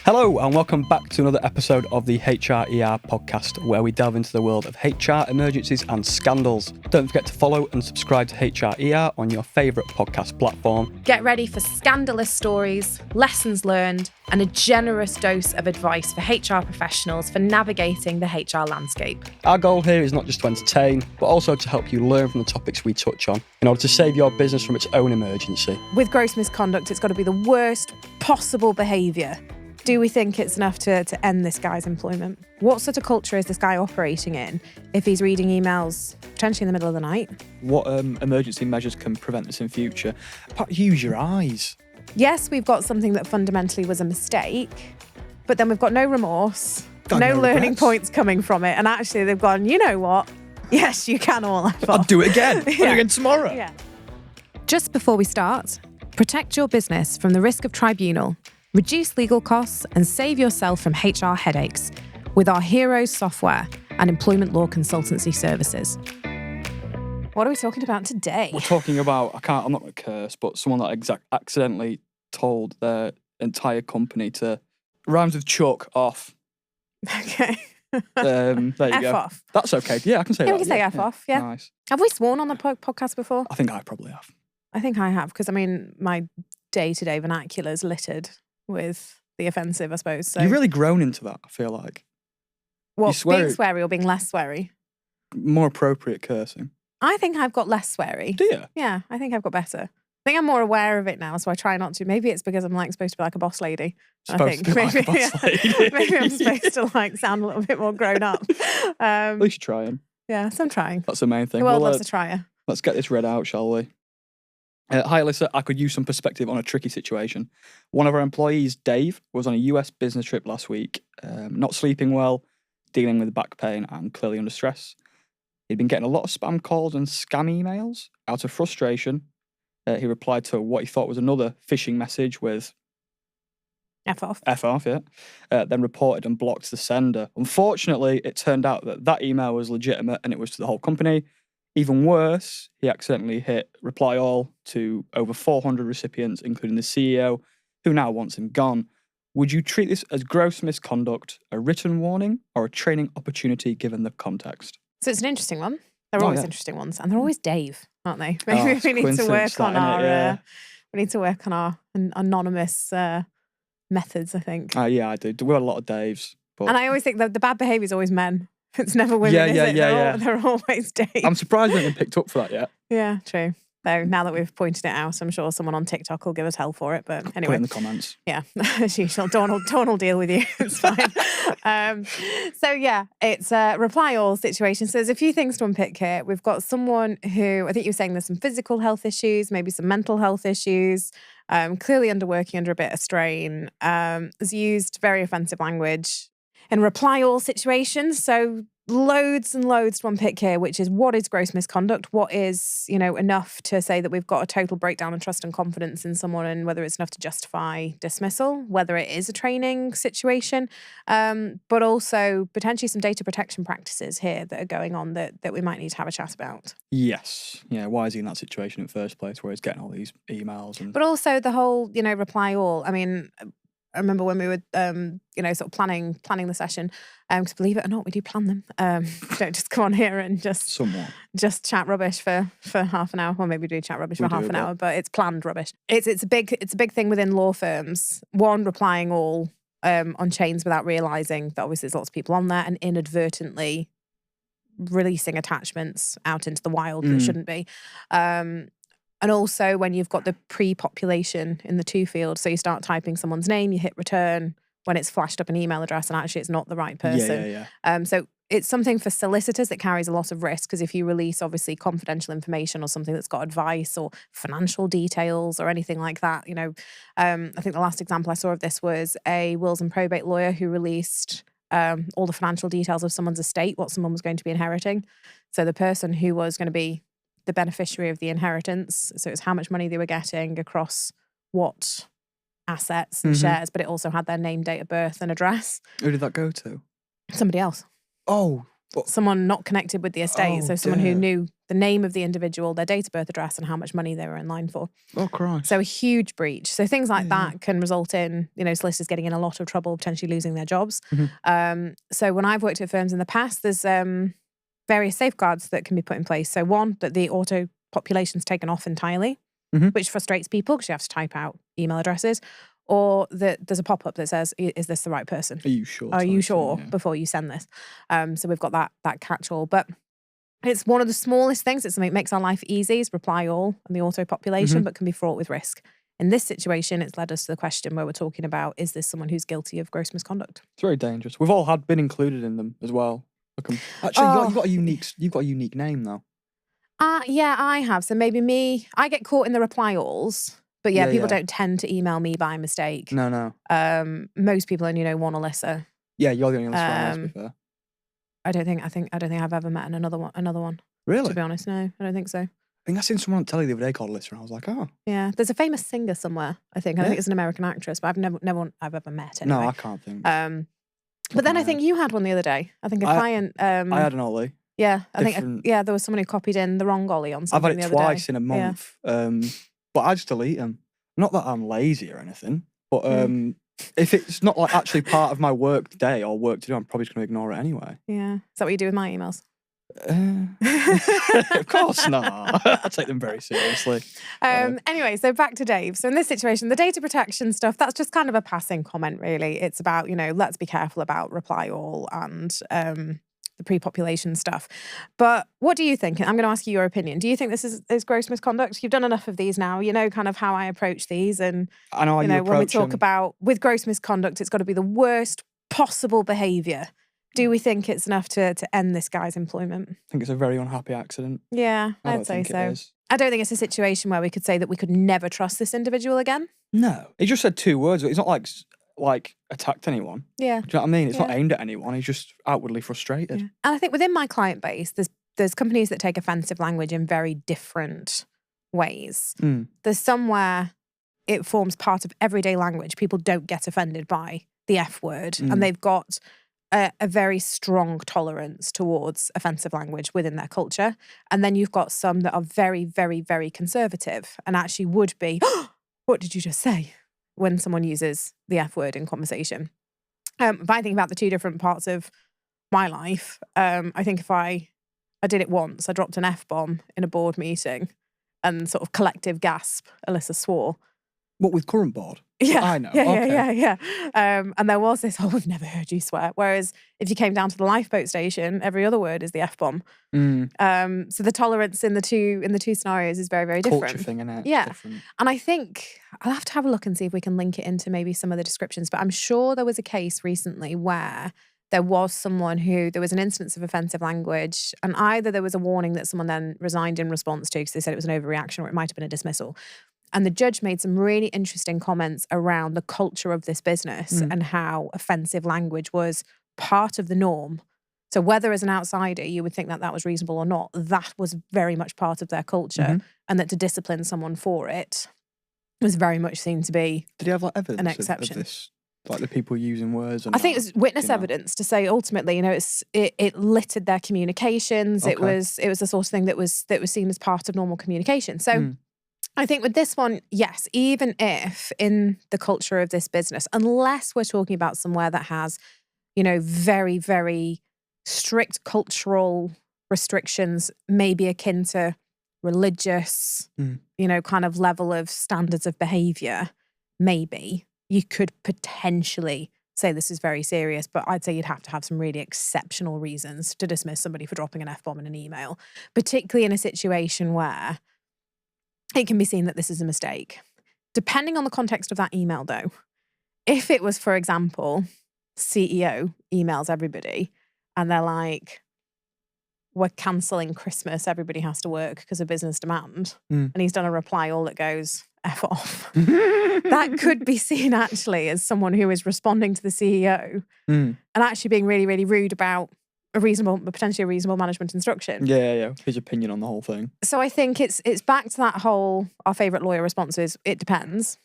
Hello and welcome back to another episode of the HRER podcast, where we delve into the world of HR emergencies and scandals. Don't forget to follow and subscribe to HRER on your favourite podcast platform. Get ready for scandalous stories, lessons learned, and a generous dose of advice for HR professionals for navigating the HR landscape. Our goal here is not just to entertain, but also to help you learn from the topics we touch on in order to save your business from its own emergency. With gross misconduct, it's got to be the worst possible behaviour. Do we think it's enough to end this guy's employment? What sort of culture is this guy operating in if he's reading emails potentially in the middle of the night? What emergency measures can prevent this in future? Use your eyes. Yes, we've got something that fundamentally was a mistake, but then we've got no remorse, no learning regrets. Points coming from it. And actually they've gone, you know what? Yes, you can all F I'll off. do it again. I'll do it again tomorrow. Yeah. Just before we start, protect your business from the risk of tribunal, reduce legal costs, and save yourself from HR headaches with our HRoes software and employment law consultancy services. What are we talking about today? We're talking about, I'm not going to curse, but someone that accidentally told their entire company to, rhymes with chuck off. Okay. There you F go. off. That's okay. Yeah, I can say Yeah, that. we can say F off, yeah. Nice. Have we sworn on the podcast before? I think I probably have. I think I have, because my day-to-day vernacular is littered with the offensive, I suppose. So You've really grown into that, I feel like. what, you swear- being sweary or being less sweary? More appropriate cursing. I think I've got less sweary. Do you? Yeah, I think I've got better. I think I'm more aware of it now, so I try not to. Maybe it's because I'm supposed to be like a boss lady. Supposed to be like a boss lady. Maybe I'm supposed to sound a little bit more grown up. At least you're trying. Yeah, so I'm trying. That's the main thing. The world Well, loves a trier. let's get this read out, shall we? Hi, Alyssa. I could use some perspective on a tricky situation. One of our employees, Dave, was on a US business trip last week, not sleeping well, dealing with back pain, and clearly under stress. He'd been getting a lot of spam calls and scam emails. Out of frustration, he replied to what he thought was another phishing message with F off. F off, yeah. Then reported and blocked the sender. Unfortunately, it turned out that email was legitimate and it was to the whole company. Even worse, he accidentally hit reply all to over 400 recipients, including the CEO, who now wants him gone. Would you treat this as gross misconduct, a written warning, or a training opportunity given the context? So it's an interesting one. They're Oh, always yeah. interesting ones, and they're always Dave, aren't they? Oh, Maybe it's we need to work coincidence, on that, our innit? Yeah. we need to work on our anonymous methods, I think. Yeah, I do. We have a lot of Daves. But And I always think that the bad behaviour is always men. It's never women, Yeah, is yeah, it? yeah, They're always Dave. I'm surprised we haven't been picked up for that yet. Yeah, true. Though now that we've pointed it out, I'm sure someone on TikTok will give us hell for it. But Put it anyway, in the comments. yeah, as usual, Dawn will deal with you. It's fine. So yeah, it's a reply all situation. So there's a few things to unpick here. We've got someone who, I think you were saying there's some physical health issues, maybe some mental health issues, clearly working under a bit of strain, has used very offensive language in reply all situations. So loads and loads to unpick here, which is what is gross misconduct? What is, enough to say that we've got a total breakdown of trust and confidence in someone, and whether it's enough to justify dismissal, whether it is a training situation, but also potentially some data protection practices here that are going on that we might need to have a chat about. Yes. Yeah, why is he in that situation in the first place where he's getting all these emails? And But also the whole, reply all. I mean, I remember when we were, sort of planning the session, because believe it or not, we do plan them. We don't just come on here and just chat rubbish for half an hour. Or maybe we do chat rubbish for half an hour, but it's planned rubbish. It's a big thing within law firms. One, replying all on chains without realising that obviously there's lots of people on there, and inadvertently releasing attachments out into the wild that shouldn't be. And also when you've got the pre-population in the to field, so you start typing someone's name, you hit return when it's flashed up an email address and actually it's not the right person. Yeah. So it's something for solicitors that carries a lot of risk, because if you release obviously confidential information or something that's got advice or financial details or anything like that, I think the last example I saw of this was a wills and probate lawyer who released all the financial details of someone's estate, what someone was going to be inheriting. So the person who was going to be the beneficiary of the inheritance, so it's how much money they were getting across what assets and shares, but it also had their name, date of birth and address. Who did that go to? Somebody else. Oh, someone not connected with the estate. Oh, So someone who dear. knew the name of the individual, their date of birth, address, and how much money they were in line for. Oh, Christ. So a huge breach. So things like Yeah. that can result in, solicitors getting in a lot of trouble, potentially losing their jobs. Mhm. So when I've worked at firms in the past, there's various safeguards that can be put in place. So one, that the auto population's taken off entirely, which frustrates people because you have to type out email addresses, or that there's a pop-up that says, is this the right person? Are you sure? Are you type in, sure yeah. before you send this? So we've got that catch-all. But it's one of the smallest things. It's something that makes our life easy, is reply all and the auto population, but can be fraught with risk. In this situation, it's led us to the question where we're talking about, is this someone who's guilty of gross misconduct? It's very dangerous. We've all been included in them as well. Actually, you've got a unique name though. Yeah, I have. So maybe me, I get caught in the reply alls, but people don't tend to email me by mistake. No. Most people only know one Alyssa. Yeah, you're the only one, to be fair. I don't think I've ever met another one. Really? To be honest, no, I don't think so. I think I seen someone on telly the other day called Alyssa, and I was like, oh. Yeah, there's a famous singer somewhere. I think it's an American actress, but I've never I've ever met. Anyway. No, I can't think. But then I think you had one the other day. I think a client. I had an Ollie. Yeah, I think there was someone who copied in the wrong Ollie on something. I've had it twice in a month. But I just delete them. Not that I'm lazy or anything, but if it's not like actually part of my work day or work to do, I'm probably just going to ignore it anyway. Yeah, is that what you do with my emails? Of course not. I take them very seriously. Anyway, so back to Dave. So in this situation, the data protection stuff, that's just kind of a passing comment, really. It's about, let's be careful about reply all and the pre-population stuff. But what do you think? I'm going to ask you your opinion. Do you think this is gross misconduct? You've done enough of these now. You know kind of how I approach these. And I know how you when we approach talk them. about, with gross misconduct, it's got to be the worst possible behaviour. Do we think it's enough to end this guy's employment? I think it's a very unhappy accident. Yeah, I'd say so. I don't think it's a situation where we could say that we could never trust this individual again. No. He just said 2 words. It's not like attacked anyone. Yeah. Do you know what I mean? It's not aimed at anyone. He's just outwardly frustrated. Yeah. And I think within my client base, there's companies that take offensive language in very different ways. There's some where it forms part of everyday language. People don't get offended by the F word, and they've got a very strong tolerance towards offensive language within their culture. And then you've got some that are very, very, very conservative and actually would be, what did you just say? When someone uses the F word in conversation. If I think about the two different parts of my life, I think if I did it once, I dropped an F-bomb in a board meeting and sort of collective gasp, Alyssa swore. What, with current board? Yeah. I know. Yeah. And there was this, we've never heard you swear. Whereas if you came down to the lifeboat station, every other word is the F-bomb. So the tolerance in the two scenarios is very, very different. Culture thing, innit? Yeah. Different. And I think I'll have to have a look and see if we can link it into maybe some of the descriptions. But I'm sure there was a case recently where there was an instance of offensive language, and either there was a warning that someone then resigned in response to because they said it was an overreaction, or it might have been a dismissal. And the judge made some really interesting comments around the culture of this business and how offensive language was part of the norm. So whether as an outsider you would think that was reasonable or not, that was very much part of their culture, and that to discipline someone for it was very much seen to be Did he have evidence an exception. of this? Like the people using words? I think it was witness evidence to say ultimately, it littered their communications. Okay. It was the sort of thing that was seen as part of normal communication. So I think with this one, yes, even if in the culture of this business, unless we're talking about somewhere that has, very, very strict cultural restrictions, maybe akin to religious, kind of level of standards of behaviour, maybe you could potentially say this is very serious, but I'd say you'd have to have some really exceptional reasons to dismiss somebody for dropping an F-bomb in an email, particularly in a situation where it can be seen that this is a mistake. Depending on the context of that email, though, if it was, for example, CEO emails everybody and they're like, we're cancelling Christmas, everybody has to work because of business demand, and he's done a reply all that goes, F off, that could be seen actually as someone who is responding to the CEO and actually being really, really rude about potentially a reasonable management instruction. Yeah. His opinion on the whole thing. So I think it's back to that whole, our favourite lawyer response is, it depends.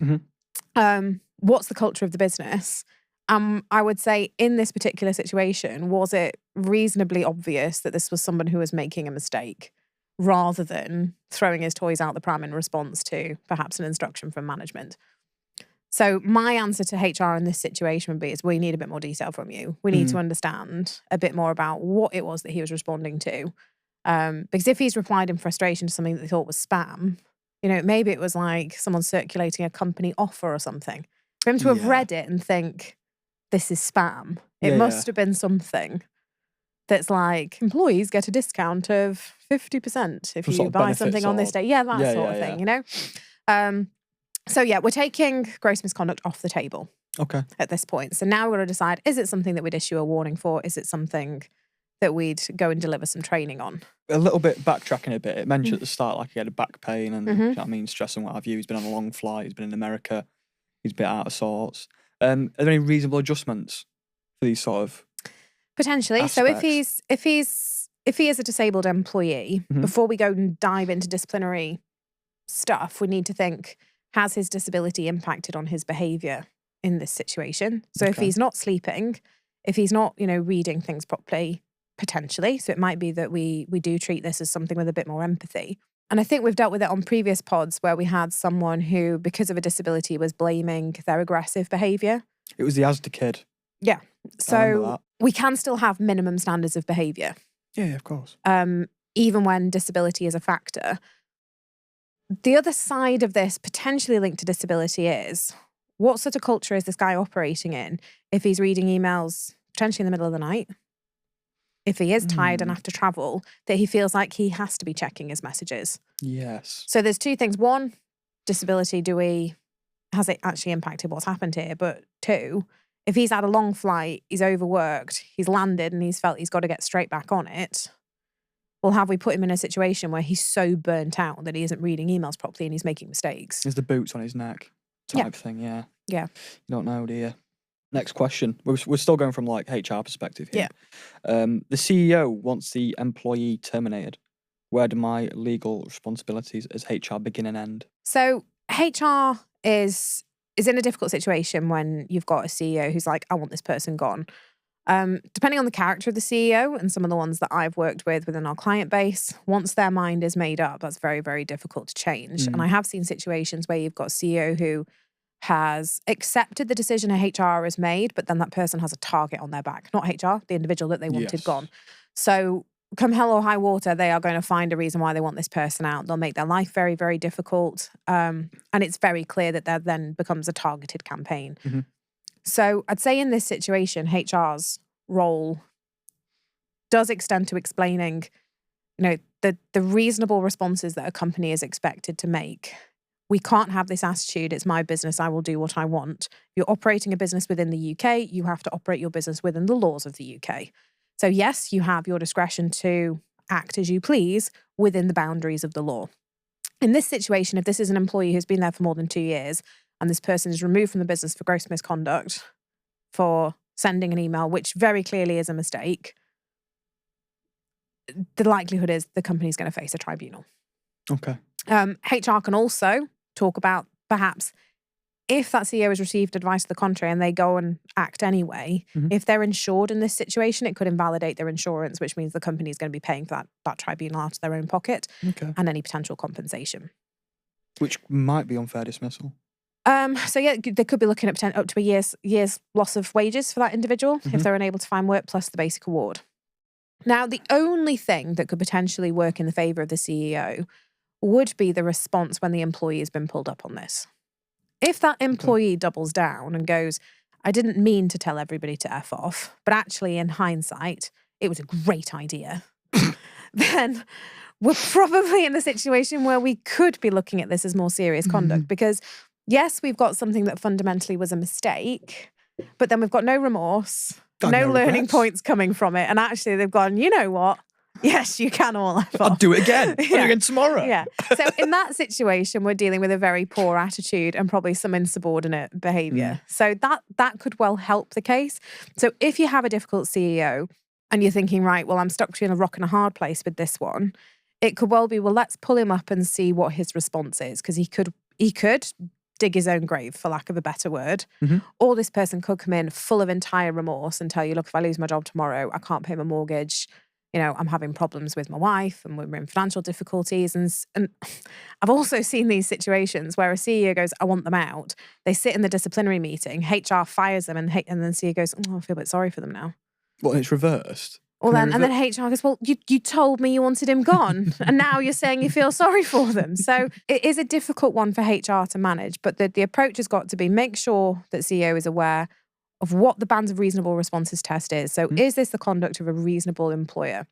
What's the culture of the business? I would say in this particular situation, was it reasonably obvious that this was someone who was making a mistake rather than throwing his toys out the pram in response to perhaps an instruction from management? So my answer to HR in this situation would be is we need a bit more detail from you. We need to understand a bit more about what it was that he was responding to. Because if he's replied in frustration to something that they thought was spam, maybe it was like someone circulating a company offer or something. For him to have read it and think, this is spam. It must have been something that's like, employees get a discount of 50% if you buy something on this day. Yeah, that sort of thing, So we're taking gross misconduct off the table. Okay. At this point. So now we're going to decide, is it something that we'd issue a warning for? Is it something that we'd go and deliver some training on? A little bit backtracking a bit. It mentioned at the start, like he had a back pain and you know what I mean, stress and what have you. He's been on a long flight. He's been in America. He's a bit out of sorts. Are there any reasonable adjustments for these sort of potentially? aspects? So if he is a disabled employee, before we go and dive into disciplinary stuff, we need to think, has his disability impacted on his behaviour in this situation? So if he's not sleeping, if he's not, reading things properly, potentially. So it might be that we do treat this as something with a bit more empathy. And I think we've dealt with it on previous pods where we had someone who, because of a disability, was blaming their aggressive behaviour. It was the Asda kid. Yeah. So we can still have minimum standards of behaviour. Yeah, of course. Even when disability is a factor. The other side of this, potentially linked to disability, is what sort of culture is this guy operating in if he's reading emails potentially in the middle of the night? If he is tired and have to travel, that he feels like he has to be checking his messages. Yes. So there's two things. One, disability, has it actually impacted what's happened here? But two, if he's had a long flight, he's overworked, he's landed and he's felt he's got to get straight back on it, well, have we put him in a situation where he's so burnt out that he isn't reading emails properly and he's making mistakes? There's the boots on his neck type thing, yeah. Yeah. You don't know, do you? Next question. We're still going from like HR perspective here. Yeah. The CEO wants the employee terminated. Where do my legal responsibilities as HR begin and end? So HR is in a difficult situation when you've got a CEO who's like, I want this person gone. Depending on the character of the CEO and some of the ones that I've worked with within our client base, once their mind is made up, that's very, very difficult to change. And I have seen situations where you've got a CEO who has accepted the decision a HR has made, but then that person has a target on their back. Not HR, the individual that they wanted gone. So come hell or high water, they are going to find a reason why they want this person out. They'll make their life very, very difficult. And it's very clear that there then becomes a targeted campaign. So I'd say in this situation, HR's role does extend to explaining, the reasonable responses that a company is expected to make. We can't have this attitude, it's my business, I will do what I want. If you're operating a business within the UK, you have to operate your business within the laws of the UK. So yes, you have your discretion to act as you please within the boundaries of the law. In this situation, if this is an employee who's been there for more than 2 years and this person is removed from the business for gross misconduct, for sending an email, which very clearly is a mistake, the likelihood is the company's going to face a tribunal. Okay. HR can also talk about perhaps if that CEO has received advice to the contrary and they go and act anyway, if they're insured in this situation, it could invalidate their insurance, which means the company is going to be paying for that tribunal out of their own pocket and any potential compensation. Which might be unfair dismissal. So yeah, they could be looking at up to a year's loss of wages for that individual if they're unable to find work, plus the basic award. Now, the only thing that could potentially work in the favour of the CEO would be the response when the employee has been pulled up on this. If that employee doubles down and goes, I didn't mean to tell everybody to F off, but actually in hindsight, it was a great idea, then we're probably in a situation where we could be looking at this as more serious conduct because yes, we've got something that fundamentally was a mistake, but then we've got no remorse, no learning points coming from it. And actually they've gone, you know what? Yes, you can all F off. I'll do it again. I'll do it again tomorrow. Yeah. So in that situation, we're dealing with a very poor attitude and probably some insubordinate behaviour. So that could well help the case. So if you have a difficult CEO and you're thinking, right, well, I'm stuck between a rock and a hard place with this one, it could well be, well, let's pull him up and see what his response is. Because he could dig his own grave, for lack of a better word. Mhm. Or this person could come in full of entire remorse and tell you, look, if I lose my job tomorrow, I can't pay my mortgage. I'm having problems with my wife and we're in financial difficulties. And I've also seen these situations where a CEO goes, I want them out. They sit in the disciplinary meeting, HR fires them, and then the CEO goes, I feel a bit sorry for them now. Well, it's reversed. Well, and then HR goes, well, you told me you wanted him gone, and now you're saying you feel sorry for them. So it is a difficult one for HR to manage, but the approach has got to be make sure that CEO is aware of what the bands of reasonable responses test is. So is this the conduct of a reasonable employer?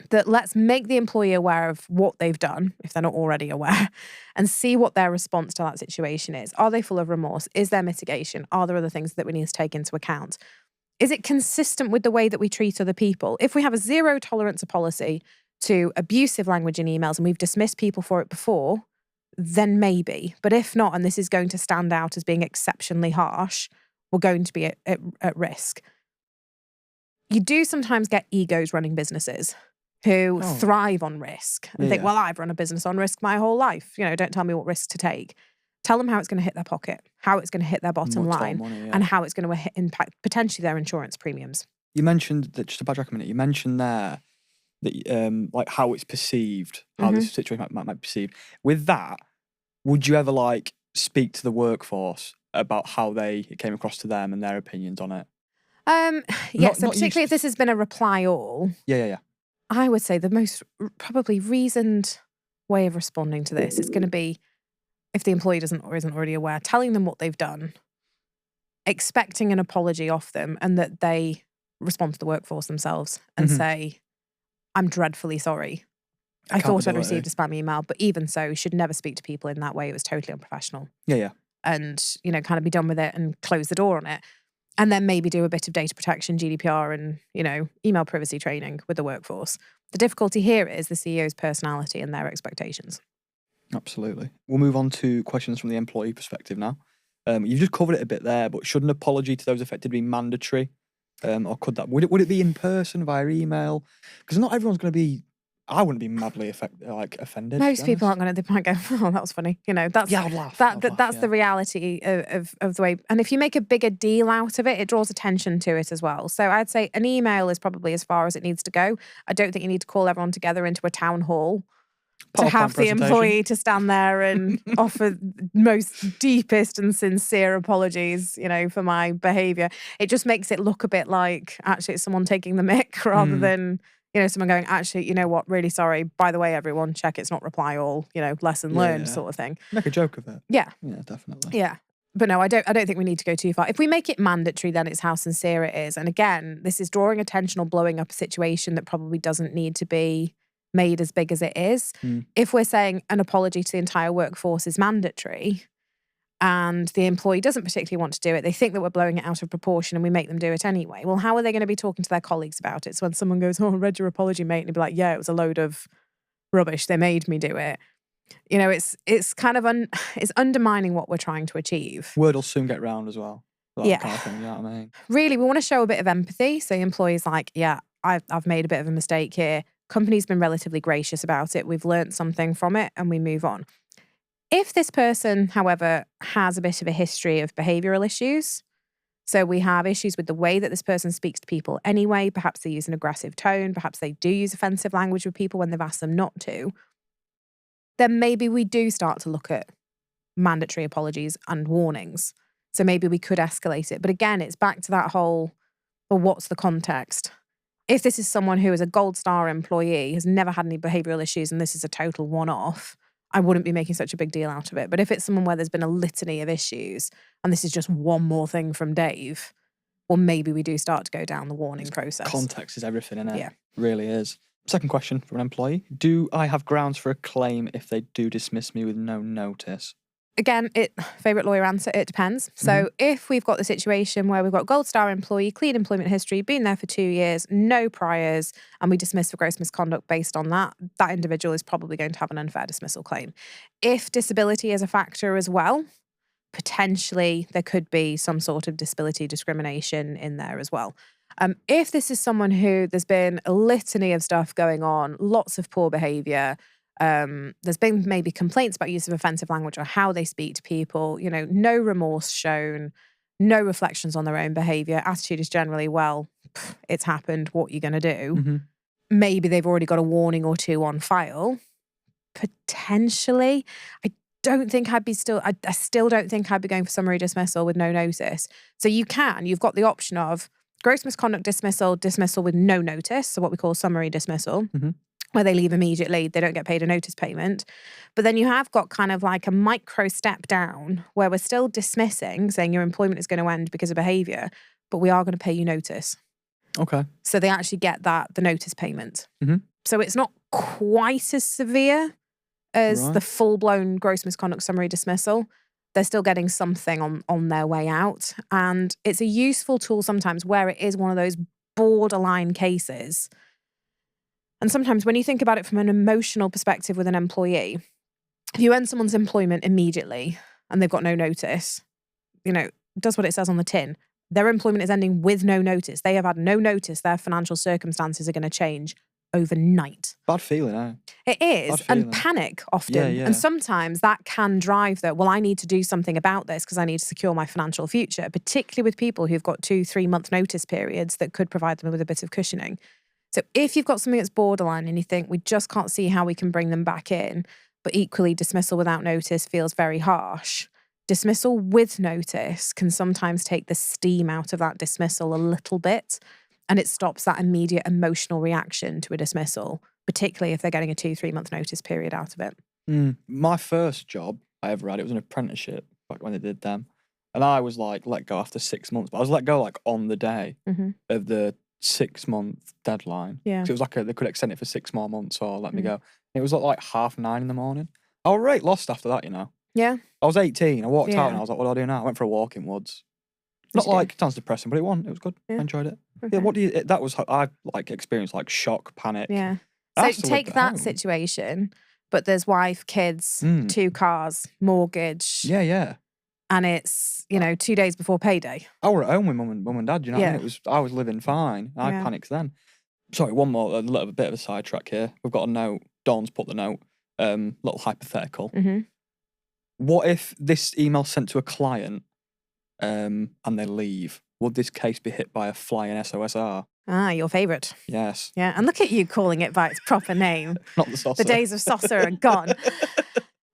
That let's make the employee aware of what they've done, if they're not already aware, and see what their response to that situation is. Are they full of remorse? Is there mitigation? Are there other things that we need to take into account? Is it consistent with the way that we treat other people? If we have a zero tolerance policy to abusive language in emails and we've dismissed people for it before, then maybe. But if not, and this is going to stand out as being exceptionally harsh, we're going to be at risk. You do sometimes get egos running businesses who thrive on risk and think, well, I've run a business on risk my whole life. Don't tell me what risks to take. Tell them how it's going to hit their pocket, how it's going to hit their bottom line, money, and how it's going to impact potentially their insurance premiums. You mentioned that, just to backtrack a minute, you mentioned there that like how it's perceived, how this situation might be perceived. With that, would you ever speak to the workforce about how it came across to them and their opinions on it? Yes, so particularly if this has been a reply all. Yeah. I would say the most probably reasoned way of responding to this is going to be, if the employee doesn't or isn't already aware, telling them what they've done, expecting an apology off them, and that they respond to the workforce themselves and say, I'm dreadfully sorry. I thought I'd received a spam email, but even so, should never speak to people in that way. It was totally unprofessional. Yeah. And, kind of be done with it and close the door on it. And then maybe do a bit of data protection, GDPR, and, email privacy training with the workforce. The difficulty here is the CEO's personality and their expectations. Absolutely. We'll move on to questions from the employee perspective now. You've just covered it a bit there, but should an apology to those affected be mandatory? Or could that, would it be in person, via email? Because not everyone's going to be, I wouldn't be madly offended. Most people aren't going to, they might go, oh, that was funny. That's I'd laugh. That's the reality of the way. And if you make a bigger deal out of it, it draws attention to it as well. So I'd say an email is probably as far as it needs to go. I don't think you need to call everyone together into a town hall to have the employee to stand there and offer most deepest and sincere apologies, for my behaviour. It just makes it look a bit like actually it's someone taking the mick rather than, someone going, actually, you know what, really sorry. By the way, everyone, check it's not reply all, lesson learned sort of thing. Make a joke of it. Yeah. Yeah, definitely. Yeah. But no, I don't think we need to go too far. If we make it mandatory, then it's how sincere it is. And again, this is drawing attention or blowing up a situation that probably doesn't need to be made as big as it is. If we're saying an apology to the entire workforce is mandatory and the employee doesn't particularly want to do it, they think that we're blowing it out of proportion and we make them do it anyway. Well, how are they going to be talking to their colleagues about it? So when someone goes, oh, I read your apology, mate, and you'd be like, yeah, it was a load of rubbish. They made me do it. It's kind of it's undermining what we're trying to achieve. Word will soon get round as well. Kind of thing, you know what I mean? Really, we want to show a bit of empathy. So the employee's like, yeah, I've made a bit of a mistake here. Company's been relatively gracious about it. We've learnt something from it and we move on. If this person, however, has a bit of a history of behavioural issues, so we have issues with the way that this person speaks to people anyway, perhaps they use an aggressive tone, perhaps they do use offensive language with people when they've asked them not to, then maybe we do start to look at mandatory apologies and warnings. So maybe we could escalate it. But again, it's back to that whole, well, what's the context? If this is someone who is a gold star employee, has never had any behavioural issues, and this is a total one-off, I wouldn't be making such a big deal out of it. But if it's someone where there's been a litany of issues, and this is just one more thing from Dave, well, maybe we do start to go down the warning process. Context is everything, isn't it? Yeah. It really is. Second question from an employee. Do I have grounds for a claim if they do dismiss me with no notice? Again, favourite lawyer answer, it depends. So if we've got the situation where we've got gold star employee, clean employment history, been there for 2 years, no priors, and we dismiss for gross misconduct based on that, that individual is probably going to have an unfair dismissal claim. If disability is a factor as well, potentially there could be some sort of disability discrimination in there as well. If this is someone who there's been a litany of stuff going on, lots of poor behaviour, There's been maybe complaints about use of offensive language or how they speak to people, no remorse shown, no reflections on their own behavior. Attitude is generally, well, it's happened, what are you going to do? Mm-hmm. Maybe they've already got a warning or two on file. Potentially. I still don't think I'd be going for summary dismissal with no notice. So you've got the option of gross misconduct dismissal with no notice, so what we call summary dismissal, where they leave immediately, they don't get paid a notice payment. But then you have got kind of like a micro step down where we're still dismissing, saying your employment is going to end because of behaviour, but we are going to pay you notice. Okay. So they actually get the notice payment. Mm-hmm. So it's not quite as severe as the full-blown gross misconduct summary dismissal. They're still getting something on their way out. And it's a useful tool sometimes where it is one of those borderline cases. And sometimes when you think about it from an emotional perspective with an employee, if you end someone's employment immediately and they've got no notice, it does what it says on the tin. Their employment is ending with no notice. They have had no notice. Their financial circumstances are going to change overnight. Bad feeling, eh? It is. And panic often. Yeah. And sometimes that can drive I need to do something about this because I need to secure my financial future, particularly with people who've got 2-3 month notice periods that could provide them with a bit of cushioning. So if you've got something that's borderline and you think we just can't see how we can bring them back in, but equally dismissal without notice feels very harsh, dismissal with notice can sometimes take the steam out of that dismissal a little bit. And it stops that immediate emotional reaction to a dismissal, particularly if they're getting a 2-3 month notice period out of it. My first job I ever had, it was an apprenticeship back when they did them. And I was like let go after 6 months. But I was let go like on the day of the 6 month deadline. Yeah. So it was like they could extend it for 6 more months or let me go. It was like 9:30 in the morning. I was right lost after that, Yeah. I was 18. I walked out and I was like, what do I do now? I went for a walk in woods. Not like, it sounds depressing, but it was good. Yeah. I enjoyed it. Okay. Yeah, that was, I experienced shock, panic. Yeah. So take that situation, but there's wife, kids, 2 cars, mortgage. Yeah. And it's, 2 days before payday. I were at home with mum and dad, what I mean? I was living fine. I panicked then. Sorry, one more, a little bit of a sidetrack here. We've got a note. Dawn's put the note, little hypothetical. What if this email's sent to a client and they leave? Would this case be hit by a flying SOSR? Ah, your favourite. Yes. Yeah, and look at you calling it by its proper name. Not the saucer. The days of saucer are gone.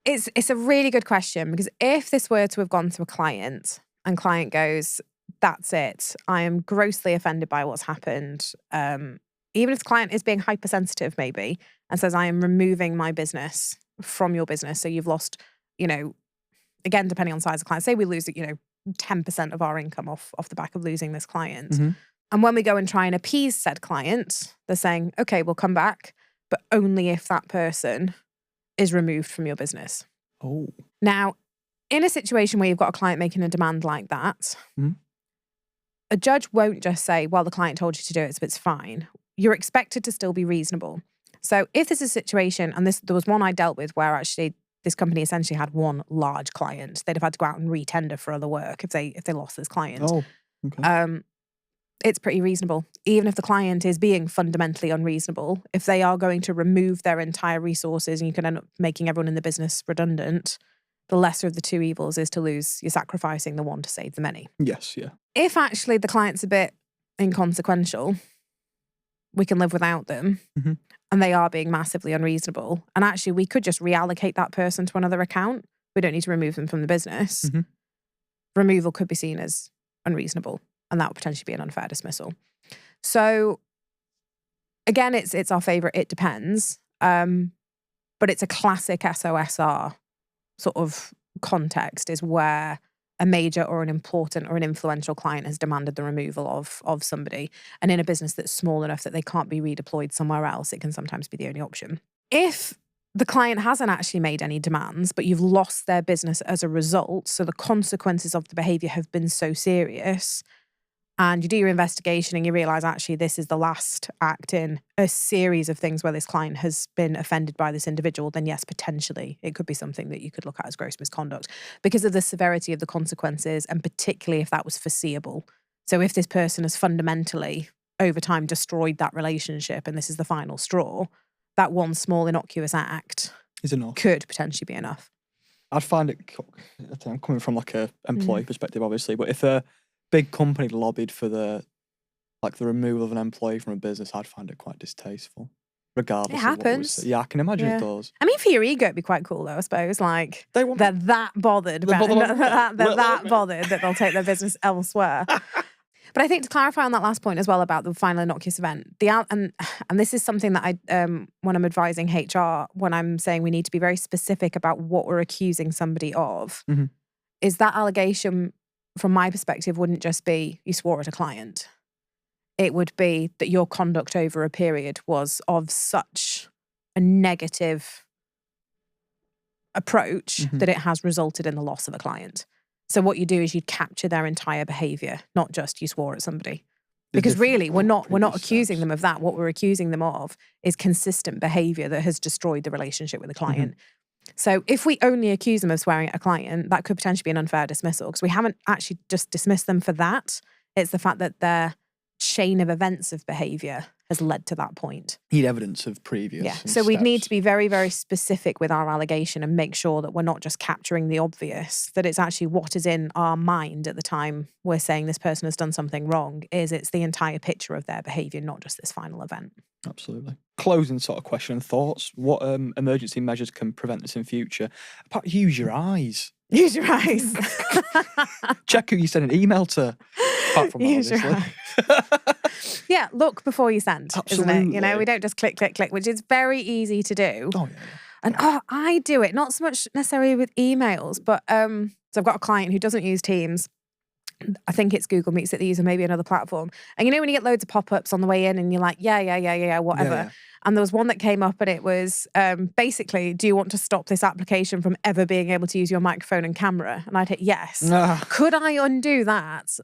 It's a really good question because if this were to have gone to a client and client goes, that's it, I am grossly offended by what's happened, even if the client is being hypersensitive maybe and says, I am removing my business from your business. So you've lost, again, depending on the size of the client, say we lose, 10% of our income off the back of losing this client. And when we go and try and appease said client, they're saying, okay, we'll come back, but only if that person is removed from your business. Oh. Now, in a situation where you've got a client making a demand like that, a judge won't just say, well, the client told you to do it, so it's fine. You're expected to still be reasonable. So if this is a situation, and there was one I dealt with where actually this company essentially had one large client, they'd have had to go out and re-tender for other work if they lost this client. Oh, okay. It's pretty reasonable. Even if the client is being fundamentally unreasonable, if they are going to remove their entire resources and you can end up making everyone in the business redundant, the lesser of the two evils is to lose. You're sacrificing the one to save the many. Yes, yeah. If actually the client's a bit inconsequential, we can live without them, and they are being massively unreasonable, and actually we could just reallocate that person to another account. We don't need to remove them from the business. Removal could be seen as unreasonable, and that would potentially be an unfair dismissal. So again, it's our favourite, it depends, but it's a classic SOSR sort of context is where a major or an important or an influential client has demanded the removal of somebody. And in a business that's small enough that they can't be redeployed somewhere else, it can sometimes be the only option. If the client hasn't actually made any demands, but you've lost their business as a result, so the consequences of the behaviour have been so serious, and you do your investigation and you realise actually this is the last act in a series of things where this client has been offended by this individual, then yes, potentially it could be something that you could look at as gross misconduct because of the severity of the consequences, and particularly if that was foreseeable. So if this person has fundamentally over time destroyed that relationship and this is the final straw, that one small innocuous act Is enough. could potentially be enough. I'd find it. I'm coming from like a employee perspective, obviously, but if a big company lobbied for the removal of an employee from a business, I'd find it quite distasteful. Regardless, It of what we happens. say. Yeah, I can imagine Yeah. it does. I mean, for your ego, it'd be quite cool, though, I suppose. Like, They want- they're that bothered. They're bothered about, about- they're Let that me. bothered that they'll take their business elsewhere. But I think to clarify on that last point as well about the final innocuous event, and this is something that I, when I'm advising HR, when I'm saying we need to be very specific about what we're accusing somebody of, is that allegation, from my perspective, wouldn't just be you swore at a client. It would be that your conduct over a period was of such a negative approach that it has resulted in the loss of a client. So what you do is you'd capture their entire behaviour, not just you swore at somebody. Because really, we're not accusing them of that. What we're accusing them of is consistent behaviour that has destroyed the relationship with the client. So if we only accuse them of swearing at a client, that could potentially be an unfair dismissal because we haven't actually just dismissed them for that. It's the fact that their chain of events of behaviour has led to that point. Need evidence of previous. Yeah. So we'd need to be very, very specific with our allegation and make sure that we're not just capturing the obvious, that it's actually what is in our mind at the time we're saying this person has done something wrong, it's the entire picture of their behaviour, not just this final event. Absolutely. Closing sort of question and thoughts. What emergency measures can prevent this in future? Use your eyes. Use your eyes. Check who you send an email to. Apart from Use that, your obviously. Yeah, look before you send, isn't it? You know, Absolutely. we don't just click, click, click, which is very easy to do. Oh, yeah. And I do it, not so much necessarily with emails, but so I've got a client who doesn't use Teams. I think it's Google Meets that they use or maybe another platform. And you know when you get loads of pop-ups on the way in and you're like, yeah, whatever. Yeah. And there was one that came up and it was basically, do you want to stop this application from ever being able to use your microphone and camera? And I'd hit yes. Could I undo that?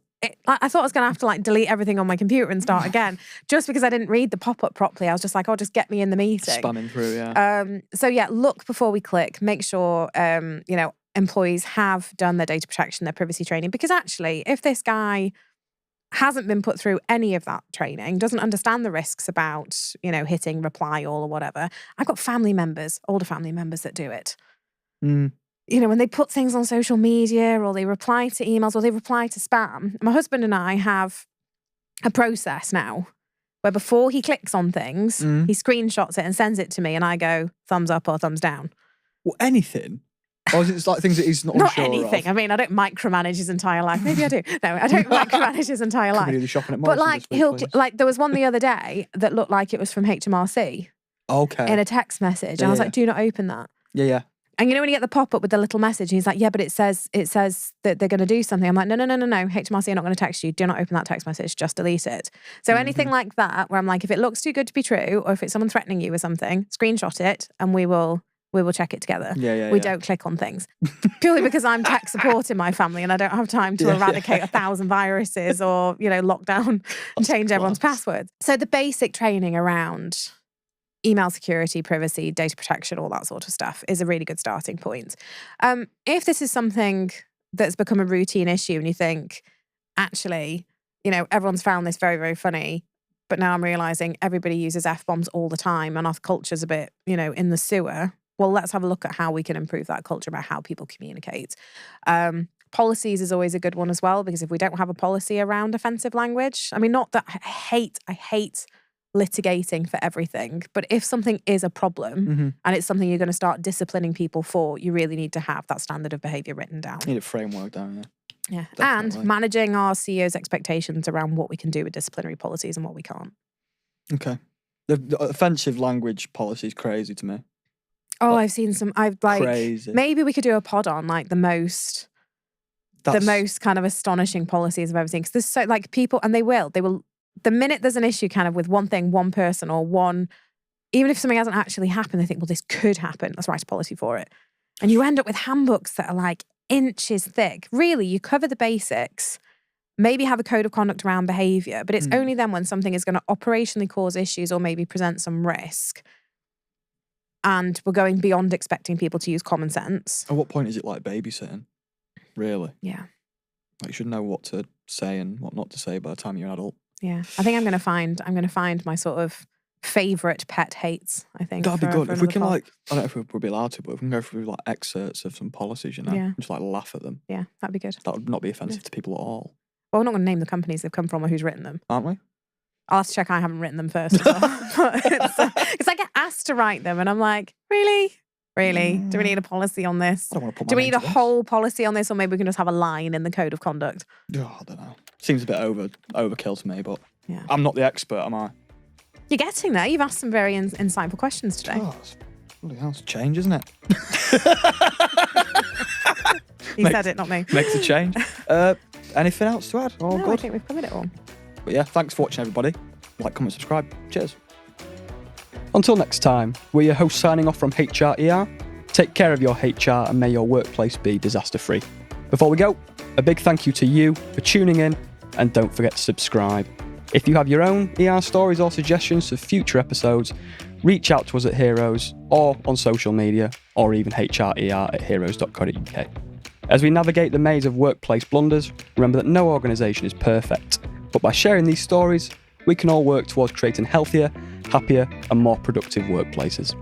I thought I was going to have to like delete everything on my computer and start again just because I didn't read the pop-up properly. I was just like, oh, just get me in the meeting. Spamming through, yeah. So yeah, look before we click. Make sure, you know, employees have done their data protection, their privacy training. Because actually, if this guy hasn't been put through any of that training, doesn't understand the risks about, you know, hitting reply all or whatever. I've got family members, older family members that do it. You know, when they put things on social media or they reply to emails or they reply to spam. My husband and I have a process now where before he clicks on things, he screenshots it and sends it to me and I go thumbs up or thumbs down. Well, anything? Or is it like things that he's not Not unsure anything. of? I mean, I don't micromanage his entire life. Maybe I do. No, I don't micromanage his entire Can we do life. the shopping at But Morrison's like this week, he'll please? like there was one the other day that looked like it was from HMRC Okay. in a text message. And I was Yeah. like, do not open that. Yeah. And you know when you get the pop-up with the little message, and he's like, yeah, but it says that they're going to do something. I'm like, no. HMRC are not going to text you. Do not open that text message. Just delete it. So anything like that, where I'm like, if it looks too good to be true, or if it's someone threatening you with something, screenshot it, and we will check it together. Yeah. We don't click on things. Purely because I'm tech support in my family and I don't have time to eradicate 1,000 viruses or, you know, lock down and change everyone's passwords. So the basic training around email security, privacy, data protection, all that sort of stuff is a really good starting point. If this is something that's become a routine issue and you think, actually, you know, everyone's found this very, very funny, but now I'm realising everybody uses F-bombs all the time and our culture's a bit, you know, in the sewer. Well, let's have a look at how we can improve that culture about how people communicate. Policies is always a good one as well, because if we don't have a policy around offensive language, I mean, not that I hate litigating for everything, but if something is a problem and it's something you're going to start disciplining people for, you really need to have that standard of behaviour written down. Need a framework down, Yeah. Definitely. And managing our CEO's expectations around what we can do with disciplinary policies and what we can't. Okay. The offensive language policy is crazy to me. Oh, I've seen some. Crazy. Maybe we could do a pod on like the most kind of astonishing policies I've ever seen. Because there's so like people, and they will. The minute there's an issue kind of with one thing, one person, or one, even if something hasn't actually happened, they think, well, this could happen. Let's write a policy for it. And you end up with handbooks that are like inches thick. Really, you cover the basics. Maybe have a code of conduct around behaviour, but it's only then when something is going to operationally cause issues or maybe present some risk. And we're going beyond expecting people to use common sense. At what point is it like babysitting? Really? Yeah. Like you should know what to say and what not to say by the time you're an adult. Yeah. I think I'm going to find my sort of favourite pet hates, I think. That'd be for- good. for If we another can, pod. like, I don't know if we'll be allowed to, but if we can go through, like, excerpts of some policies, you know, Yeah. and just, like, laugh at them. Yeah, that'd be good. That would not be offensive to people at all, Well, we're not going to name the companies they've come from or who's written them. aren't we? I'll have to check I haven't written them first as well. Because I get asked to write them and I'm like, really? Really? Do we need a policy on this? I don't want to put my Do we name need a to this. whole policy on this, or maybe we can just have a line in the code of conduct? Oh, I don't know. Seems a bit overkill to me, but Yeah. I'm not the expert, am I? You're getting there. You've asked some very insightful questions today. Oh, bloody hell, it's a change, isn't it? You said it, not me. Makes a change. Anything else to add? All No, I good. think we've covered it all. But yeah, thanks for watching, everybody. Like, comment, subscribe. Cheers. Until next time, we're your hosts signing off from HRER. Take care of your HR and may your workplace be disaster-free. Before we go, a big thank you to you for tuning in, and don't forget to subscribe. If you have your own ER stories or suggestions for future episodes, reach out to us at HRoes or on social media, or even HRER@HRoes.co.uk. As we navigate the maze of workplace blunders, remember that no organisation is perfect, but by sharing these stories, we can all work towards creating healthier, happier, and more productive workplaces.